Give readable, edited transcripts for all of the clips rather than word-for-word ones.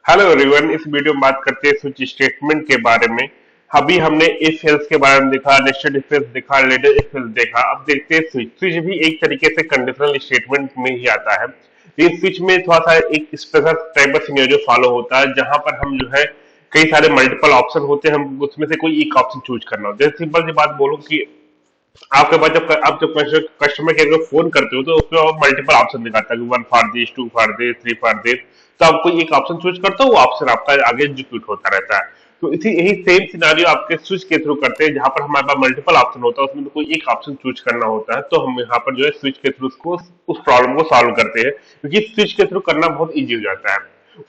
Hello everyone. इस video में बात करते हैं स्विच स्टेटमेंट के बारे में। अभी हमने इफ एल्स के बारे में देखा, नेस्टेड इफ एल्स देखा, रिलेटेड इफ एल्स देखा। अब देखते हैं स्विच। स्विच भी एक तरीके से कंडीशनल स्टेटमेंट में ही आता है, लेकिन स्विच में थोड़ा सा एक स्पेशल टाइप का सिनेरियो फॉलो होता है, जहां पर हम जो है कई सारे मल्टीपल ऑप्शन होते हैं, हम उसमें से कोई एक ऑप्शन चूज करना होता है। जैसे सिंपल सी बात बोलूं कि आपके पास जब आप जब कस्टमर केयर को फोन करते हो तो उसमें आप मल्टीपल ऑप्शन दिखाता है कि one for this, two for this, three for this. तो आप कोई एक ऑप्शन चूज करते हो, वो ऑप्शन आपका आगे एग्जीक्यूट होता रहता है। तो इसी यही सेम सिनारियो आपके स्विच के थ्रू करते हैं, जहां पर हमारे पास मल्टीपल ऑप्शन होता है, उसमें तो कोई एक ऑप्शन चूज करना होता है। तो हम यहाँ पर जो है स्विच के थ्रू उसको उस प्रॉब्लम को सॉल्व करते हैं, क्योंकि स्विच के थ्रू करना बहुत ईजी हो जाता है।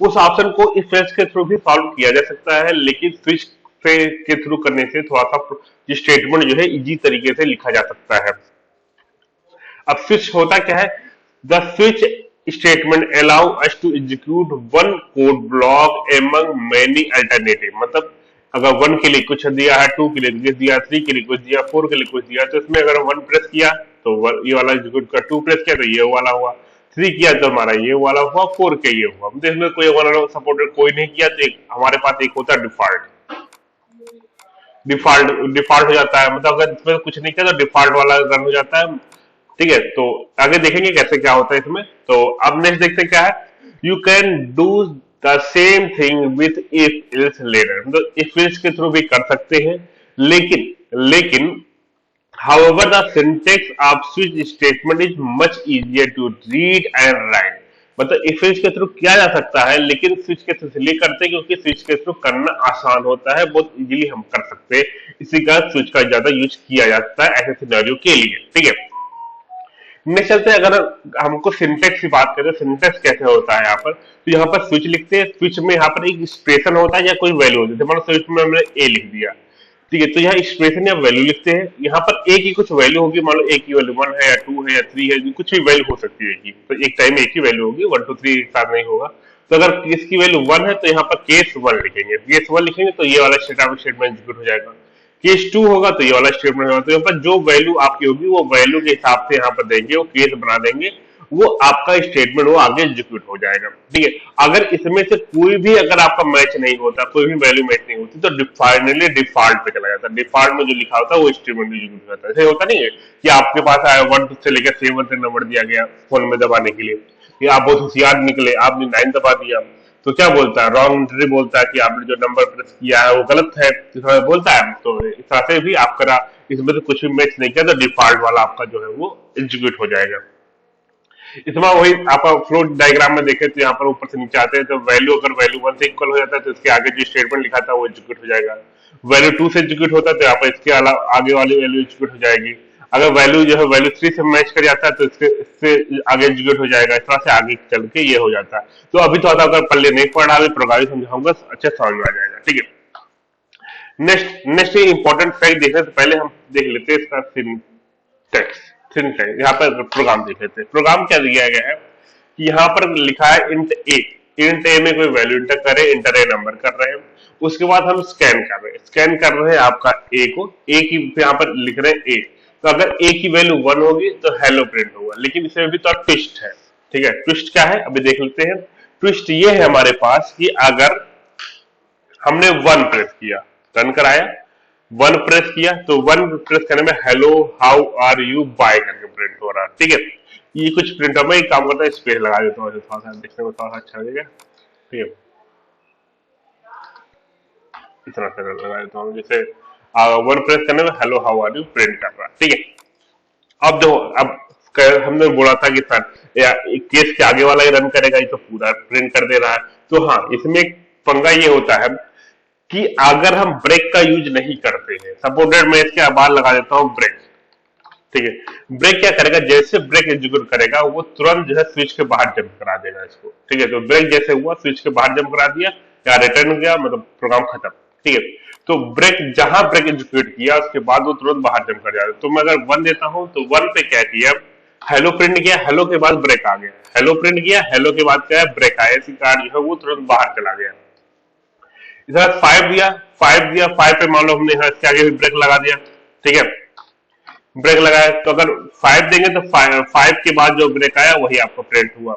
उस ऑप्शन को इफ एल्स के थ्रू भी सॉल्व किया जा सकता है, लेकिन स्विच के थ्रू करने से थोड़ा सा स्टेटमेंट जो है इजी तरीके से लिखा जा सकता है। अब स्विच होता क्या है? The switch statement allow us to execute one code block among many alternative. मतलब अगर वन के लिए कुछ दिया है, टू के लिए कुछ दिया, थ्री के लिए कुछ दिया, फोर के लिए कुछ दिया, तो इसमें अगर वन प्रेस किया तो ये वाला एग्जीक्यूट कर, टू प्रेस किया तो ये वाला हुआ, थ्री किया तो हमारा ये वाला हुआ, फोर के ये हुआ। तो इसमें कोई वाला सपोर्टेड कोई नहीं किया तो हमारे पास एक होता है डिफॉल्ट। डिफॉल्ट डिफॉल्ट हो जाता है, मतलब अगर इसमें कुछ नहीं किया तो डिफॉल्ट वाला रन हो जाता है। ठीक है, तो आगे देखेंगे कैसे क्या होता है इसमें। तो अब नेक्स्ट देखते हैं क्या है। You can do the same thing with if else letter. मतलब इफ एल्स के थ्रू भी कर सकते हैं, लेकिन लेकिन however the syntax of switch statement is much easier to read and write। मतलब इफ एल्स के थ्रू किया जा सकता है, लेकिन स्विच के थ्रू इसलिए करते हैं क्योंकि स्विच के थ्रू करना आसान होता है, बहुत इजीली हम कर सकते हैं। इसी का स्विच का ज्यादा यूज किया जाता है ऐसे सिनेरियो के लिए। ठीक है, नेक्स्ट चलते हैं। अगर हमको सिंटेक्स की बात करें, सिंटेक्स कैसे होता है यहाँ पर, तो यहाँ पर स्विच लिखते हैं। स्विच में यहाँ पर एक एक्सप्रेशन होता है या कोई वैल्यू होती है। मान लो स्विच में हमने ए लिख दिया, ठीक है, तो यहाँ एक्सप्रेशन या वैल्यू लिखते हैं। यहाँ पर ए की कुछ वैल्यू होगी, मान लो ए की वैल्यू वन है या टू है या थ्री है, कुछ भी वैल्यू हो सकती है की। तो एक टाइम में एक ही वैल्यू होगी, वन टू थ्री एक साथ नहीं होगा। तो अगर इसकी वैल्यू वन है तो यहाँ पर केस वन लिखेंगे। केस वन लिखेंगे तो ये वाला स्टेटमेंट एग्जीक्यूट हो जाएगा। केस टू होगा तो ये वाला स्टेटमेंट होगा। तो यहाँ पर जो वैल्यू आपकी होगी वो वैल्यू के हिसाब से यहाँ पर देंगे, वो केस बना देंगे, वो आपका स्टेटमेंट वो आगे एग्जीक्यूट हो जाएगा। ठीक है, अगर इसमें से कोई भी अगर आपका मैच नहीं होता, कोई भी वैल्यू मैच नहीं होती, तो फाइनली डिफॉल्ट पे चला जाता है। डिफॉल्ट में जो लिखा होता है वो स्टेटमेंट एग्जीक्यूट हो जाता है। ऐसे होता नहीं है कि आपके पास आया वन से लेकर सेवन तक नंबर दिया गया फोन में दबाने के लिए, कि आप बहुत होशियार निकले, आपने नाइन दबा दिया, तो क्या बोलता है? रॉन्ग एंट्री बोलता है कि आपने जो नंबर प्रेस किया है वो गलत है, इस तरह बोलता है। तो इस तरह से भी आपका इसमें तो कुछ भी मैच नहीं किया तो डिफॉल्ट वाला आपका जो है वो एग्जीक्यूट हो जाएगा। इसमें वही आप फ्लो डायग्राम में देखें तो यहाँ पर ऊपर से नीचे आते हैं, तो वैल्यू अगर वैल्यू वन से इक्वल हो जाता है तो इसके आगे जो स्टेटमेंट लिखा था वो एग्जीक्यूट हो जाएगा। वैल्यू टू से एग्जीक्यूट होता है तो यहाँ पर इसके अलावा आगे वाली वैल्यू एग्जीक्यूट हो जाएगी। अगर वैल्यू जो है वैल्यू थ्री से मैच कर जाता है तो इससे आगे एग्जीक्यूट हो जाएगा। इस तरह से आगे चल के ये हो जाता है। तो अभी तो अगर पल्ले नहीं पढ़ रहा, प्रोग्रामिंग समझाऊंगा, अच्छा समझ में आ जाएगा। ठीक है, नेक्स्ट नेक्स्ट इंपॉर्टेंट फैक्ट देखने से पहले हम देख लेते हैं इसका सिंटैक्स। सिंटैक्स यहाँ पर प्रोग्राम देख लेते हैं। प्रोग्राम क्या दिया गया है कि यहाँ पर लिखा है इंट ए। इंट ए में कोई वैल्यू इंटर करें, इंटर ए नंबर कर रहे हैं। उसके बाद हम स्कैन कर रहे हैं, स्कैन कर रहे हैं आपका ए को। ए की यहाँ पर लिख रहे हैं ए, तो अगर ए की वैल्यू वन होगी तो हेलो प्रिंट होगा। लेकिन इसमें भी तो ट्विस्ट है। ठीक है, ट्विस्ट क्या है अभी देख लेते हैं। ट्विस्ट ये है हमारे पास कि अगर हमने वन प्रेस किया, रन कराया, वन प्रेस किया, तो वन प्रेस करने में hello how are you bye करके प्रिंट हो रहा है। ठीक है, ये कुछ प्रिंट में एक काम करता है, स्पेस लगा देता हूँ थोड़ा सा देखने में थोड़ा सा अच्छा लगेगा। ठीक है, इतना सा लगा देता हूँ, जैसे वन प्रेस करने में hello how are you print कर रहा है। ठीक है, अब देखो, अब हमने बोला था कि सर केस के आगे वाला ही रन करेगा, ये तो पूरा प्रिंट कर दे रहा है। तो हाँ, इसमें एक पंगा ये होता है कि अगर हम ब्रेक का यूज नहीं करते हैं, सपोर्टेड मैं इसके बाद लगा देता हूं ब्रेक। ठीक है, ब्रेक क्या करेगा, जैसे ब्रेक एग्जीक्यूट करेगा वो तुरंत जो है स्विच के बाहर जंप करा देगा इसको। ठीक है, तो ब्रेक जैसे हुआ स्विच के बाहर जंप करा दिया या रिटर्न गया, मतलब प्रोग्राम खत्म। ठीक है, तो ब्रेक जहां ब्रेक एग्जीक्यूट किया उसके बाद वो तुरंत बाहर जंप कर जाएगा। तो मैं अगर वन देता हूं तो वन पे क्या किया, हेलो प्रिंट किया, हेलो के बाद ब्रेक आ गया, हेलो प्रिंट किया, हेलो के बाद क्या है ब्रेक आया, इसी कार्ड जो है वो तुरंत बाहर चला गया। इधर फाइव दिया, फाइव पे मान लो हमने यहाँ इसके आगे भी ब्रेक लगा दिया। ठीक है, ब्रेक लगाया, तो अगर फाइव देंगे तो फाइव के बाद जो ब्रेक आया वही आपको प्रिंट हुआ।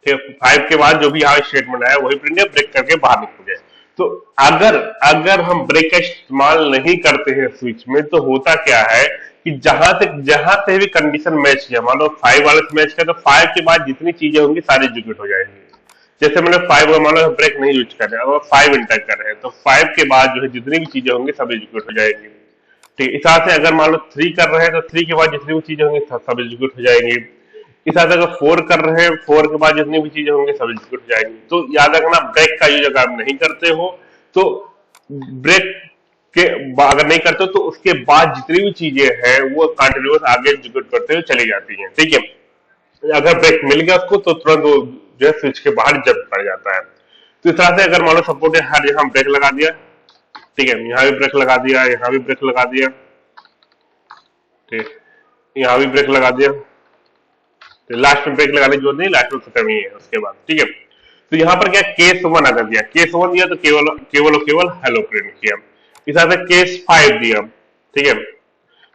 ठीक है, 5 के बाद जो भी यहाँ स्टेटमेंट आया वही प्रिंट है, ब्रेक करके बाहर निकल गए। तो अगर अगर हम ब्रेक का इस्तेमाल नहीं करते हैं स्विच में, तो होता क्या है कि जहां से भी कंडीशन मैच किया, मान लो 5 वाले से मैच किया, तो 5 के बाद जितनी चीजें होंगी सारी एग्जीक्यूट हो जाएंगी। जैसे मैंने 5 मान लो ब्रेक नहीं यूज कर रहे हैं, अगर 5 इंटर कर रहे हैं, तो 5 के बाद जो है जितनी भी चीजें होंगी सब एग्जीक्यूट हो जाएंगी। ठीक है, इस तरह से अगर मान लो 3 कर रहे हैं, तो 3 के बाद जितनी भी चीजें होंगी सब एग्जीक्यूट हो जाएंगी। इस तरह से अगर 4 कर रहे हैं, 4 के बाद जितनी भी चीजें होंगी सब एग्जीक्यूट हो जाएंगी। तो याद रखना, ब्रेक का यूज अगर आप नहीं करते हो तो ब्रेक के अगर नहीं करते हो तो उसके बाद जितनी भी चीजें हैं वो कंटिन्यूअस आगे एग्जीक्यूट करते हुए चली जाती हैं। ठीक है, अगर ब्रेक मिल गया उसको तो तुरंत वो जो है स्विच के बाहर जंप कर जाता है। तो इस तरह से अगर मान लो सपोर्ट है, हर यहाँ ब्रेक लगा दिया, ठीक है, यहाँ भी ब्रेक लगा दिया, यहाँ भी ब्रेक लगा दिया, ठीक, यहाँ भी ब्रेक लगा दिया, तो लास्ट में ब्रेक लगाने की जरूरत नहीं, लास्ट में खत्म ही है उसके बाद। ठीक है, तो यहाँ पर क्या केस 1 अगर दिया, केस 1 दिया तो केवल हेलो प्रिंट किया। इस तरह से केस 5 दिया, ठीक है,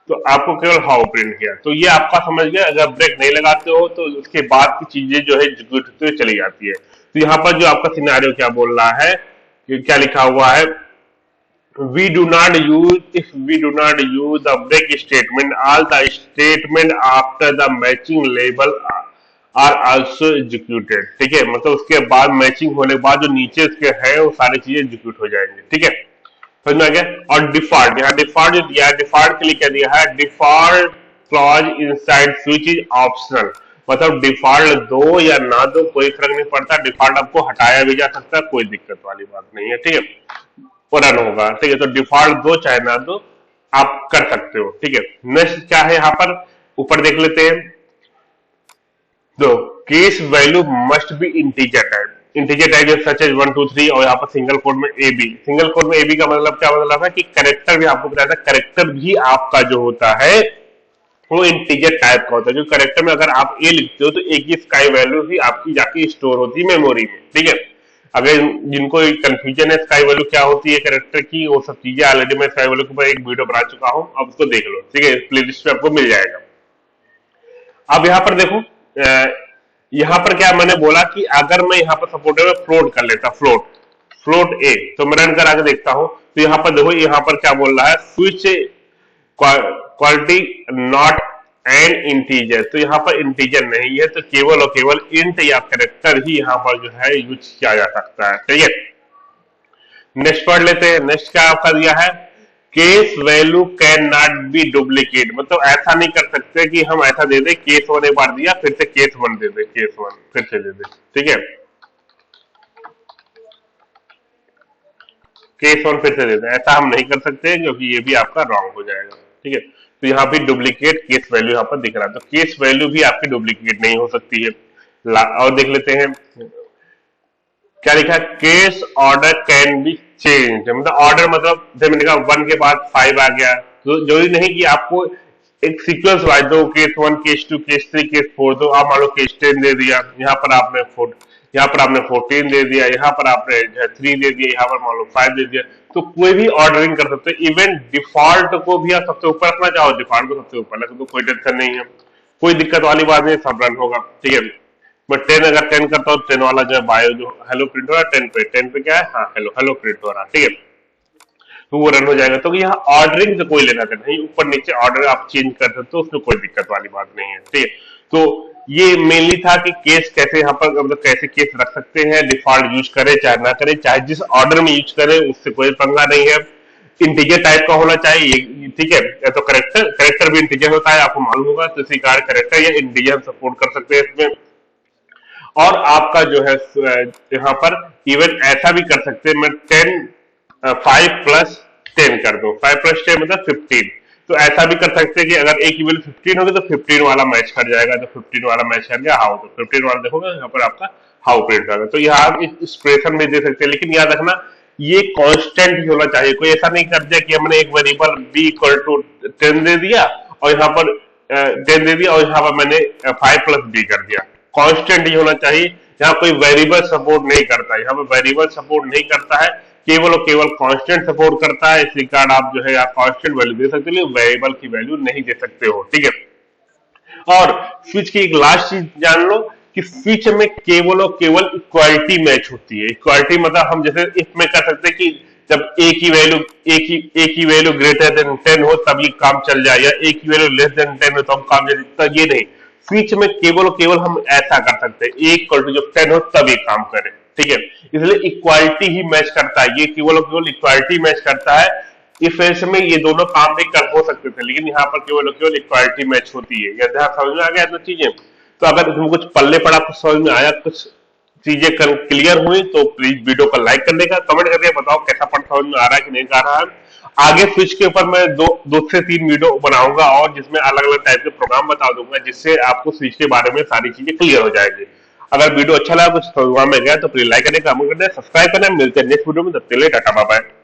तो आपको केवल हाउ प्रिंट किया। तो ये आपका समझ गया, अगर ब्रेक नहीं लगाते हो तो उसके बाद की चीजें जो है एग्जीक्यूट होते हुए चली जाती है। तो यहाँ पर जो आपका सिनेरियो क्या बोल रहा है, क्या लिखा हुआ है, we do not use the break statement, all the statement after the matching label are also executed। ठीक है, मतलब उसके बाद मैचिंग होने के बाद जो नीचे उसके है वो सारी चीजें एग्जीक्यूट हो जाएंगी। ठीक है, समझ में आ गया। और डिफॉल्ट, यहाँ डिफॉल्ट जो दिया है, डिफॉल्ट के लिए क्या दिया है, default clause inside switch is optional, मतलब डिफॉल्ट दो या ना दो कोई फर्क नहीं पड़ता, डिफॉल्ट आपको हटाया भी जा सकता है, कोई दिक्कत वाली बात नहीं है। ठीक है, वो रन होगा। ठीक है, तो डिफॉल्ट दो चाहे ना दो आप कर सकते हो। ठीक है, नेक्स्ट क्या है, यहाँ पर ऊपर देख लेते हैं, तो case value must be integer type, integer type such as 1 2 3, और यहाँ पर सिंगल कोड में एबी, सिंगल कोड में एबी का मतलब क्या मतलब है कि कैरेक्टर भी आपको बताया था, कैरेक्टर भी आपका जो होता है वो इंटीजर टाइप का होता है। जो कैरेक्टर में अगर आप ए लिखते हो तो ए की स्काई वैल्यू भी आपकी जाके स्टोर होती है मेमोरी में। ठीक है, अगर जिनको कंफ्यूजन है स्काई वैल्यू क्या होती है कैरेक्टर की, वो सब चीजें ऑलरेडी मैं स्काई वैल्यू के ऊपर एक वीडियो बना चुका हूं, अब उसको देख लो। ठीक है, प्लेलिस्ट में आपको मिल जाएगा। अब यहाँ पर देखो, यहाँ पर क्या मैंने बोला कि अगर मैं यहाँ पर सपोर्ट में फ्लोट कर लेता, फ्लोट ए, तो मैं रन करा के देखता हूं, तो यहाँ पर देखो, यहाँ पर क्या बोल रहा है, switch quality not an integer, तो यहाँ पर इंटीजर नहीं है, तो केवल और केवल इंट या कैरेक्टर ही यहाँ पर जो है यूज किया जा सकता है। ठीक है, नेक्स्ट पढ़ लेते हैं। नेक्स्ट क्या आपका दिया है, case value can not be duplicate, मतलब ऐसा नहीं कर सकते कि हम ऐसा दे दे, केस 1 एक बार दिया फिर से केस 1 दे दे, केस 1 फिर से दे दे। ठीक है, केस 1 फिर से दे दे, ऐसा हम नहीं कर सकते क्योंकि ये भी आपका रॉन्ग हो जाएगा। ठीक है, तो यहाँ भी डुप्लीकेट केस वैल्यू यहाँ पर दिख रहा है, तो केस वैल्यू भी आपकी डुप्लीकेट नहीं हो सकती है। और देख लेते हैं क्या लिखा है, case order can be change, मतलब ऑर्डर मतलब जैसे मैंने कहा 1 के बाद 5 आ गया, तो जरूरी नहीं कि आपको एक सीक्वेंस वाइज दो, केस 1 केस 2 केस 3 केस 4 दो। आप मान लो केस 10 दे दिया, यहाँ पर आपने 14 दे दिया, यहाँ पर आपने 3 दे दिया, यहाँ पर मान लो 5 दे दिया, तो कोई भी ऑर्डरिंग कर सकते हैं। इवन डिफॉल्ट को भी आप सबसे ऊपर रखना चाहो, डिफॉल्ट को सबसे ऊपर रख दो, कोई टेंशन नहीं है, कोई दिक्कत वाली बात नहीं, सब रन होगा। ठीक है, मैं 10 अगर 10 करता हूँ, 10 वाला जो है बायो जो हेलो प्रिंट हो रहा है, 10 पे क्या है, हाँ हेलो प्रिंट हो रहा है। ठीक है, तो वो रन हो जाएगा। तो यहाँ ऑर्डरिंग से कोई लेना देना नहीं, ऊपर नीचे ऑर्डर आप चेंज कर सकते हो, उसमें कोई दिक्कत वाली बात नहीं है। ठीक है, तो ये मेनली था कि केस कैसे यहाँ पर, मतलब कैसे केस रख सकते हैं, डिफॉल्ट यूज करें चाहे ना करें, चाहे जिस ऑर्डर में यूज करें उससे कोई पंगा नहीं है। इंटीजर टाइप का होना चाहिए। ठीक है, या तो कैरेक्टर भी इंटीजर होता है, आपको मालूम होगा, तो इसी कारण कैरेक्टर या इंटीजर सपोर्ट कर सकते हैं इसमें। और आपका जो है यहाँ पर इवन ऐसा भी कर सकते हैं, मैं 5 प्लस 10 कर दो, 5 प्लस 10 मतलब 15, तो ऐसा भी कर सकते हैं कि अगर एक की वैल्यू 15 होगी तो 15 वाला मैच कर जाएगा, तो 15 वाला मैच कर गया हाउ, तो 15 वाला देखोगे यहाँ पर आपका हाउ प्रिंट होगा। तो यहाँ आप एक्सप्रेशन में दे सकते हैं, लेकिन याद रखना ये कांस्टेंट ही होना चाहिए। कोई ऐसा नहीं कर दिया कि हमने एक वेरिएबल b इक्वल टू 10 दे दिया और यहाँ पर 10 दे दिया और यहाँ पर मैंने 5 प्लस b कर दिया, कांस्टेंट ही होना चाहिए। यहाँ कोई वेरिएबल सपोर्ट नहीं करता है, यहाँ पर वेरिएबल सपोर्ट नहीं करता है, केवल और केवल कांस्टेंट सपोर्ट करता है। इसी कारण आप जो है आप कांस्टेंट वैल्यू दे सकते हो, वेरिएबल की वैल्यू नहीं दे सकते हो। ठीक है, और स्विच की एक लास्ट चीज जान लो कि स्विच में केवल और केवल इक्वालिटी मैच होती है। इक्वालिटी मतलब हम जैसे इफ में कर सकते हैं कि जब ए की वैल्यू ग्रेटर देन 10 हो तब ये काम चल जाए, या ए की वैल्यू लेस देन 10 हो तो हम काम चल, ये नहीं। स्विच में केवल और केवल हम ऐसा कर सकते हैं, ए इक्वल टू जब 10 हो तब ये काम करे, ठीक है। इसलिए इक्वालिटी ही मैच करता है, ये केवल और केवल इक्वालिटी मैच करता है। इफ एल्स में ये दोनों काम नहीं कर हो सकते थे, लेकिन यहाँ पर केवल और केवल इक्वालिटी मैच होती है। यदि आप समझ में आ गया तो चीजें, तो अगर इसमें कुछ पल्ले पड़ा, कुछ समझ में आया, कुछ चीजें क्लियर हुई तो प्लीज वीडियो को लाइक करने का, कमेंट करके बताओ कैसा पढ़ समझ में आ रहा है कि नहीं आ रहा है। आगे स्विच के ऊपर मैं दो से तीन वीडियो बनाऊंगा और जिसमें अलग अलग टाइप के प्रोग्राम बता दूंगा, जिससे आपको स्विच के बारे में सारी चीजें क्लियर हो जाएगी। अगर वीडियो अच्छा लगा, कुछ समझ में गया तो प्लीज लाइक करने का, कमेंट करना, सब्सक्राइब करना। मिलते हैं नेक्स्ट वीडियो में, तब तक के लिए टाटा बाय बाय।